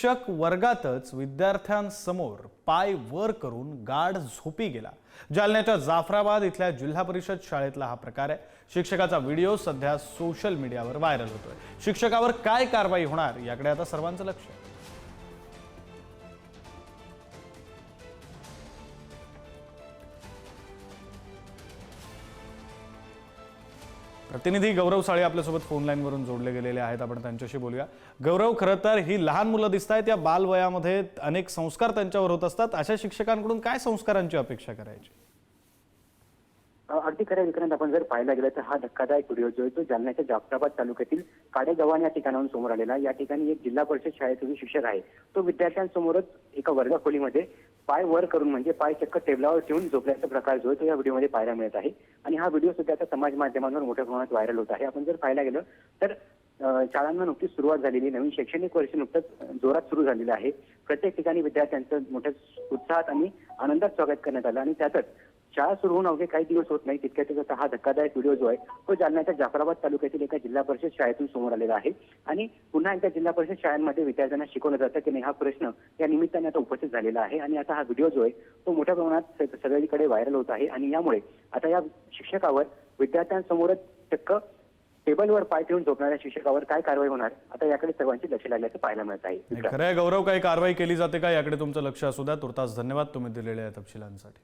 शिक्षक वर्गातच विद्यार्थ्यांसमोर पाय वर करून गाढ झोपी गेला। जालन्याच्या जाफराबाद इथल्या जिल्हा परिषद शाळेतला हा प्रकार आहे। शिक्षकाचा व्हिडिओ सध्या सोशल मीडियावर व्हायरल होतोय। शिक्षकावर काय कारवाई होणार याकडे आता सर्वांचं लक्ष आहे। प्रतिनिधी गौरव साळे आपल्यासोबत फोन लाईनवरून जोडले गेलेले आहेत। आपण त्यांच्याशी बोलूया। गौरव, खरं तर ही लहान मुलं दिसतायत, या बालवयामध्ये अनेक संस्कार त्यांच्यावर होत असतात। अशा शिक्षकांकडून काय संस्कारांची अपेक्षा करायची? अगदी खरं विक्रांत, आपण जर पाहायला गेलं तर हा धक्कादायक व्हिडिओ जो आहे तो जालन्याच्या जाफराबाद तालुक्यातील काडेगव्हाण या ठिकाणाहून समोर आलेला। या ठिकाणी एक जिल्हा परिषद शाळेचा जो शिक्षक आहे तो विद्यार्थ्यांसमोरच एका वर्गखोलीमध्ये पाय वर करून म्हणजे पाय चक्क टेबलावर ठेवून झोपल्याचा प्रकार जो आहे तो या व्हिडिओमध्ये पाहायला मिळत आहे। आणि हा व्हिडिओ सुद्धा आता समाज माध्यमांवर मोठ्या प्रमाणात व्हायरल होत आहे। आपण जर पाहायला गेलं तर शाळांना नुकतीच सुरुवात झालेली, नवीन शैक्षणिक वर्ष नुकतंच जोरात सुरू झालेलं आहे। प्रत्येक ठिकाणी विद्यार्थ्यांचं मोठ्या उत्साहात आणि आनंदात स्वागत करण्यात आलं आणि त्यातच शाळा सुरू होऊन अवघे काही दिवस होत नाही तितक्यातच हा धक्कादायक व्हिडिओ जो आहे तो जालन्याच्या जाफराबाद तालुक्यातील एका जिल्हा परिषद शाळेतून समोर आलेला आहे। आणि पुन्हा एकदा जिल्हा परिषद शाळांमध्ये विद्यार्थ्यांना शिकवलं जातं की नाही, हा प्रश्न या निमित्ताने आता उपस्थित झालेला आहे। आणि आता हा व्हिडिओ जो आहे तो मोठ्या प्रमाणात सगळीकडे व्हायरल होत आहे। आणि यामुळे आता या शिक्षकावर विद्यार्थ्यांसमोरच चक्क टेबलवर पाय ठेवून झोपणाऱ्या शिक्षकावर काय कारवाई होणार, आता याकडे सर्वांची लक्ष लागल्याचं पाहायला मिळत आहे। खरं आहे गौरव, काही कारवाई केली जाते का याकडे तुमचं लक्ष असू द्या। तुर्तास धन्यवाद तुम्ही दिलेल्या तपशिलांसाठी।